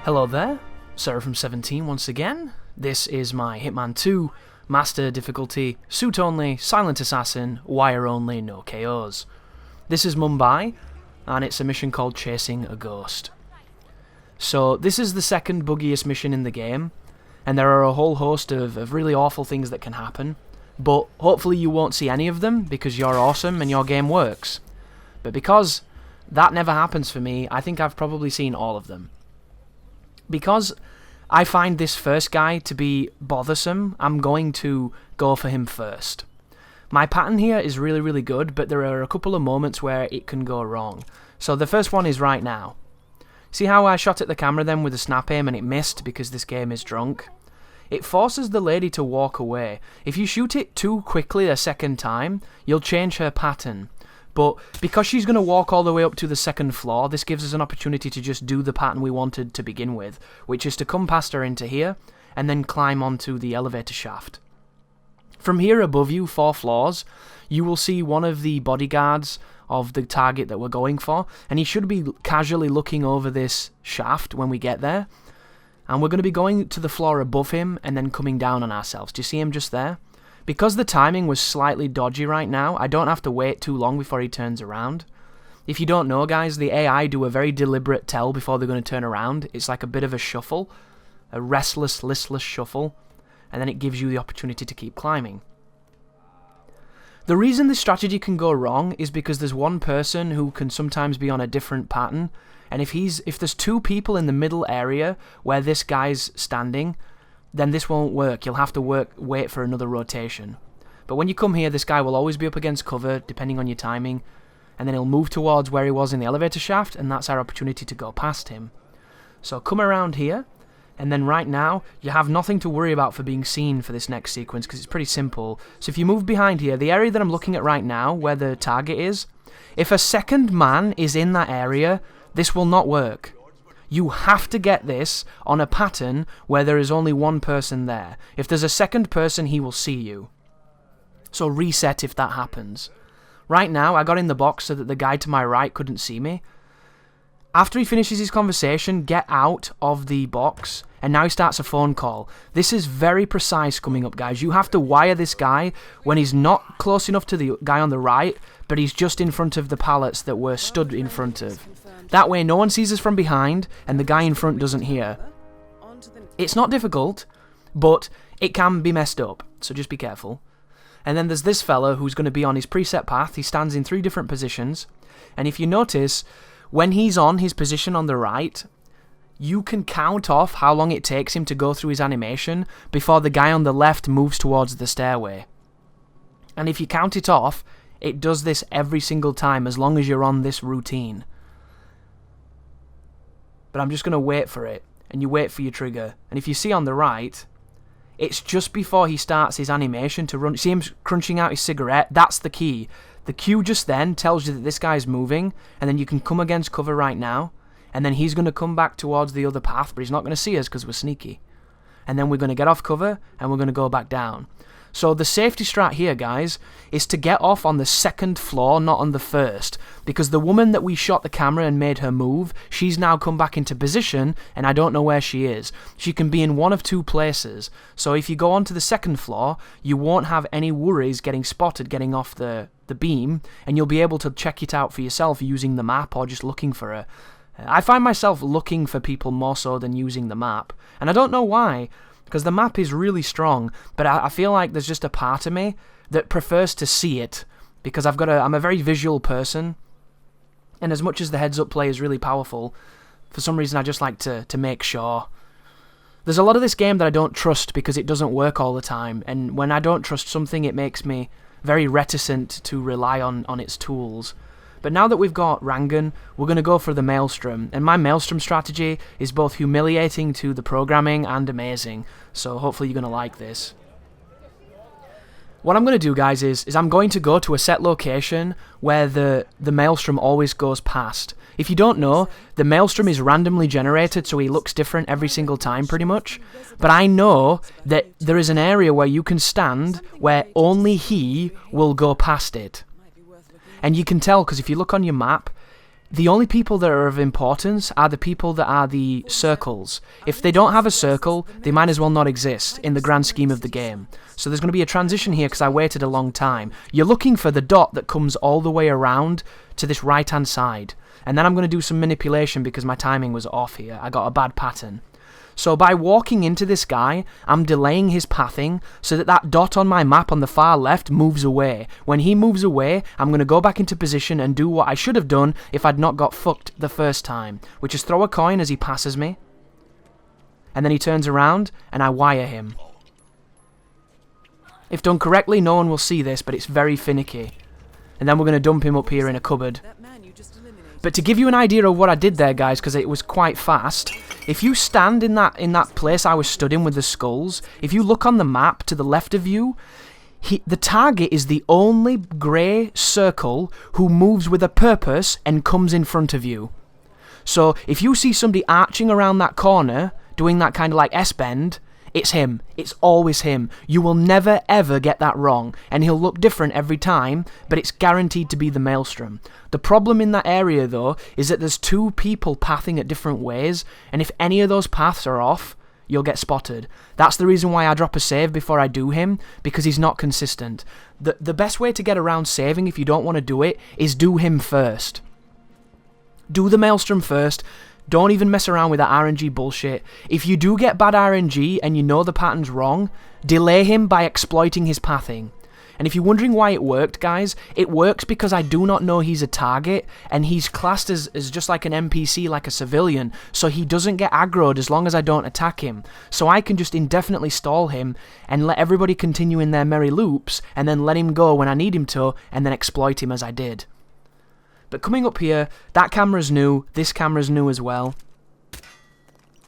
Hello there, Seraphim17 once again. This is my Hitman 2, Master Difficulty, Suit Only, Silent Assassin, Wire Only, No KOs. This is Mumbai, and it's a mission called Chasing a Ghost. So this is the second buggiest mission in the game, and there are a whole host of really awful things that can happen, but hopefully you won't see any of them because you're awesome and your game works. But because that never happens for me, I think I've probably seen all of them. Because I find this first guy to be bothersome, I'm going to go for him first. My pattern here is really good, but there are a couple of moments where it can go wrong. So the first one is right now. See how I shot at the camera then with a snap aim and it missed because this game is drunk? It forces the lady to walk away. If you shoot it too quickly a second time, you'll change her pattern. But because she's going to walk all the way up to the second floor, this gives us an opportunity to just do the pattern we wanted to begin with, which is to come past her into here, and then climb onto the elevator shaft. From here above you, 4 floors, you will see one of the bodyguards of the target that we're going for, and he should be casually looking over this shaft when we get there. And we're going to be going to the floor above him, and then coming down on ourselves. Do you see him just there? Because the timing was slightly dodgy right now, I don't have to wait too long before he turns around. If you don't know, guys, the AI do a very deliberate tell before they're going to turn around. It's like a bit of a shuffle, a restless, listless shuffle, and then it gives you the opportunity to keep climbing. The reason this strategy can go wrong is because there's one person who can sometimes be on a different pattern, and if there's 2 people in the middle area where this guy's standing, then this won't work. You'll have to wait for another rotation. But when you come here, this guy will always be up against cover, depending on your timing, and then he'll move towards where he was in the elevator shaft, and that's our opportunity to go past him. So come around here, and then right now, you have nothing to worry about for being seen for this next sequence, because it's pretty simple. So if you move behind here, the area that I'm looking at right now, where the target is, if a second man is in that area, this will not work. You have to get this on a pattern where there is only one person there. If there's a second person, he will see you. So reset if that happens. Right now, I got in the box so that the guy to my right couldn't see me. After he finishes his conversation, get out of the box, and now he starts a phone call. This is very precise coming up, guys. You have to wire this guy when he's not close enough to the guy on the right, but he's just in front of the pallets that we're stood in front of. That way no one sees us from behind, and the guy in front doesn't hear. It's not difficult, but it can be messed up, so just be careful. And then there's this fella who's going to be on his preset path. He stands in 3 different positions, and if you notice, when he's on his position on the right, you can count off how long it takes him to go through his animation before the guy on the left moves towards the stairway. And if you count it off, it does this every single time as long as you're on this routine. But I'm just going to wait for it, and you wait for your trigger. And if you see on the right, it's just before he starts his animation to run. See him crunching out his cigarette? That's the key. The cue just then tells you that this guy's moving, and then you can come against cover right now, and then he's going to come back towards the other path, but he's not going to see us because we're sneaky. And then we're going to get off cover, and we're going to go back down. So the safety strat here, guys, is to get off on the second floor, not on the first, because the woman that we shot the camera and made her move, she's now come back into position, and I don't know where she is. She can be in one of 2 places. So if you go onto the second floor, you won't have any worries getting spotted getting off the beam, and you'll be able to check it out for yourself using the map or just looking for her. I find myself looking for people more so than using the map, and I don't know why, because the map is really strong, but I feel like there's just a part of me that prefers to see it, because I'm a very visual person, and as much as the heads-up play is really powerful, for some reason I just like to make sure. There's a lot of this game that I don't trust because it doesn't work all the time, and when I don't trust something, it makes me very reticent to rely on its tools. But now that we've got Rangan, we're going to go for the Maelstrom, and my Maelstrom strategy is both humiliating to the programming and amazing, so hopefully you're going to like this. What I'm going to do, guys, is I'm going to go to a set location where the Maelstrom always goes past. If you don't know, the Maelstrom is randomly generated, so he looks different every single time, pretty much. But I know that there is an area where you can stand where only he will go past it. And you can tell, because if you look on your map, the only people that are of importance are the people that are the circles. If they don't have a circle, they might as well not exist in the grand scheme of the game. So there's going to be a transition here because I waited a long time. You're looking for the dot that comes all the way around to this right-hand side. And then I'm going to do some manipulation because my timing was off here. I got a bad pattern. So by walking into this guy, I'm delaying his pathing so that that dot on my map on the far left moves away. When he moves away, I'm going to go back into position and do what I should have done if I'd not got fucked the first time, which is throw a coin as he passes me. And then he turns around and I wire him. If done correctly, no one will see this, but it's very finicky. And then we're going to dump him up here in a cupboard. But to give you an idea of what I did there, guys, because it was quite fast, if you stand in that place I was stood in with the skulls, if you look on the map to the left of you, the target is the only grey circle who moves with a purpose and comes in front of you. So if you see somebody arching around that corner, doing that kind of like S-bend, it's him. It's always him. You will never ever get that wrong, and he'll look different every time, but it's guaranteed to be the Maelstrom. The problem in that area, though, is that there's two people pathing at different ways, and if any of those paths are off, you'll get spotted. That's the reason why I drop a save before I do him, because he's not consistent. The best way to get around saving, if you don't want to do it, is do him first. Do the Maelstrom first. Don't even mess around with that RNG bullshit. If you do get bad RNG and you know the pattern's wrong, delay him by exploiting his pathing. And if you're wondering why it worked, guys, it works because I do not know he's a target, and he's classed as just like an NPC, like a civilian, so he doesn't get aggroed as long as I don't attack him. So I can just indefinitely stall him and let everybody continue in their merry loops, and then let him go when I need him to, and then exploit him as I did. But coming up here, that camera's new, this camera's new as well.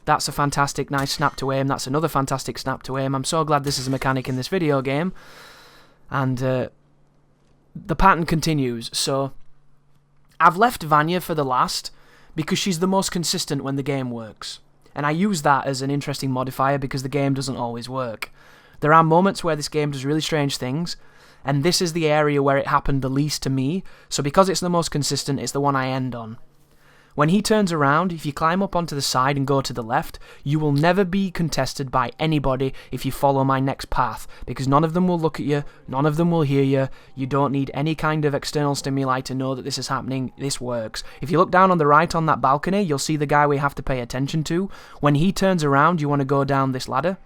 That's a fantastic, nice snap to aim, that's another fantastic snap to aim. I'm so glad this is a mechanic in this video game. And the pattern continues, so I've left Vanya for the last because she's the most consistent when the game works. And I use that as an interesting modifier because the game doesn't always work. There are moments where this game does really strange things, and this is the area where it happened the least to me, so because it's the most consistent, it's the one I end on. When he turns around, if you climb up onto the side and go to the left, you will never be contested by anybody if you follow my next path, because none of them will look at you, none of them will hear you, you don't need any kind of external stimuli to know that this is happening, this works. If you look down on the right on that balcony, you'll see the guy we have to pay attention to. When he turns around, you want to go down this ladder.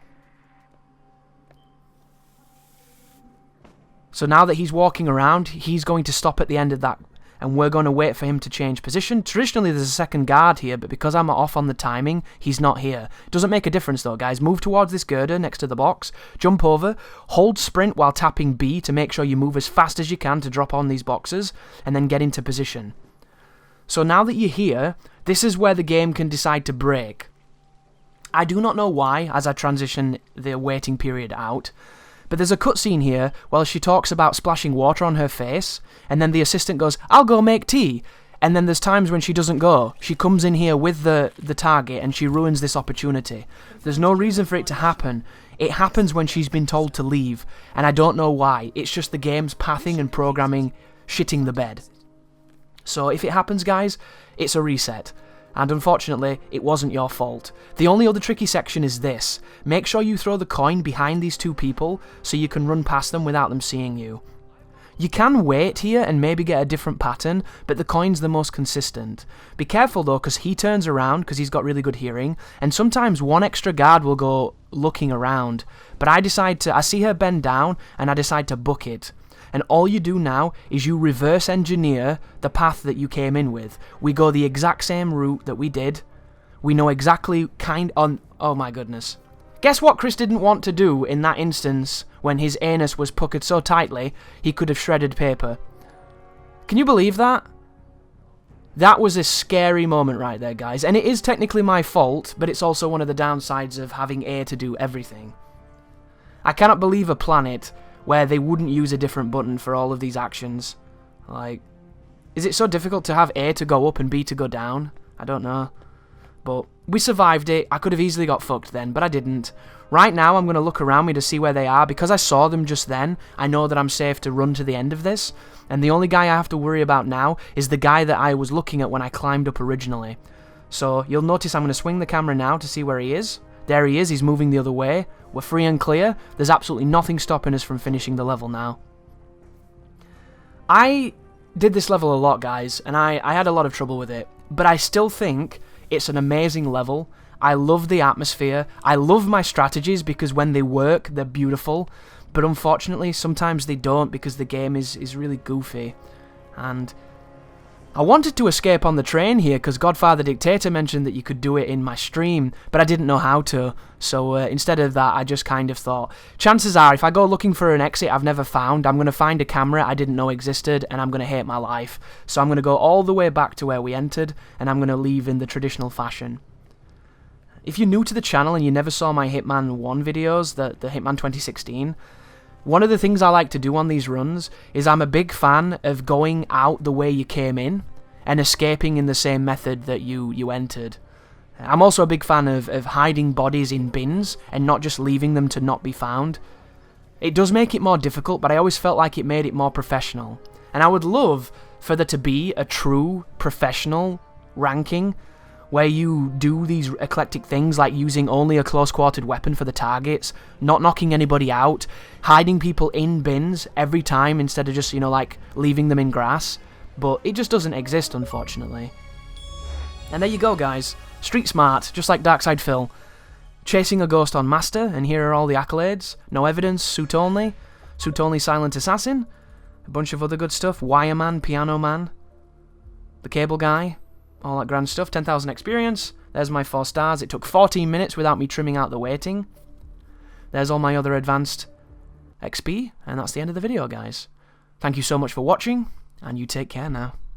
So now that he's walking around, he's going to stop at the end of that, and we're going to wait for him to change position. Traditionally, there's a second guard here, but because I'm off on the timing, he's not here. Doesn't make a difference though, guys. Move towards this girder next to the box, jump over, hold sprint while tapping B to make sure you move as fast as you can to drop on these boxes, and then get into position. So now that you're here, this is where the game can decide to break. I do not know why, as I transition the waiting period out, but there's a cutscene here while she talks about splashing water on her face, and then the assistant goes, "I'll go make tea." And then there's times when she doesn't go. She comes in here with the target and she ruins this opportunity. There's no reason for it to happen. It happens when she's been told to leave, and I don't know why. It's just the game's pathing and programming shitting the bed. So if it happens, guys, it's a reset. And unfortunately, it wasn't your fault. The only other tricky section is this. Make sure you throw the coin behind these two people so you can run past them without them seeing you. You can wait here and maybe get a different pattern, but the coin's the most consistent. Be careful though, because he turns around because he's got really good hearing, and sometimes one extra guard will go looking around. But I see her bend down, and I decide to book it. And all you do now is you reverse engineer the path that you came in with. We go the exact same route that we did. We know exactly oh my goodness. Guess what Chris didn't want to do in that instance when his anus was puckered so tightly he could have shredded paper. Can you believe that? That was a scary moment right there, guys. And it is technically my fault, but it's also one of the downsides of having A to do everything. I cannot believe a planet where they wouldn't use a different button for all of these actions. Like, is it so difficult to have A to go up and B to go down? I don't know. But we survived it. I could have easily got fucked then, but I didn't. Right now, I'm going to look around me to see where they are. Because I saw them just then, I know that I'm safe to run to the end of this. And the only guy I have to worry about now is the guy that I was looking at when I climbed up originally. So you'll notice I'm going to swing the camera now to see where he is. There he is, he's moving the other way. We're free and clear. There's absolutely nothing stopping us from finishing the level now. I did this level a lot, guys, and I had a lot of trouble with it. But I still think it's an amazing level. I love the atmosphere. I love my strategies because when they work, they're beautiful. But unfortunately, sometimes they don't because the game is really goofy. And I wanted to escape on the train here because Godfather Dictator mentioned that you could do it in my stream, but I didn't know how to. So instead of that, I just kind of thought, chances are, if I go looking for an exit I've never found, I'm going to find a camera I didn't know existed, and I'm going to hate my life. So I'm going to go all the way back to where we entered, and I'm going to leave in the traditional fashion. If you're new to the channel and you never saw my Hitman 1 videos, the Hitman 2016, one of the things I like to do on these runs is I'm a big fan of going out the way you came in and escaping in the same method that you entered. I'm also a big fan of hiding bodies in bins and not just leaving them to not be found. It does make it more difficult, but I always felt like it made it more professional. And I would love for there to be a true professional ranking where you do these eclectic things like using only a close-quartered weapon for the targets, not knocking anybody out, hiding people in bins every time instead of just, you know, like leaving them in grass. But it just doesn't exist, unfortunately. And there you go, guys. Street smart, just like Darkside Phil. Chasing a ghost on Master, and here are all the accolades. No evidence, suit only silent assassin, a bunch of other good stuff, wire man, piano man, the cable guy, all that grand stuff, 10,000 experience. There's my 4 stars. It took 14 minutes without me trimming out the waiting. There's all my other advanced XP, and that's the end of the video, guys. Thank you so much for watching, and you take care now.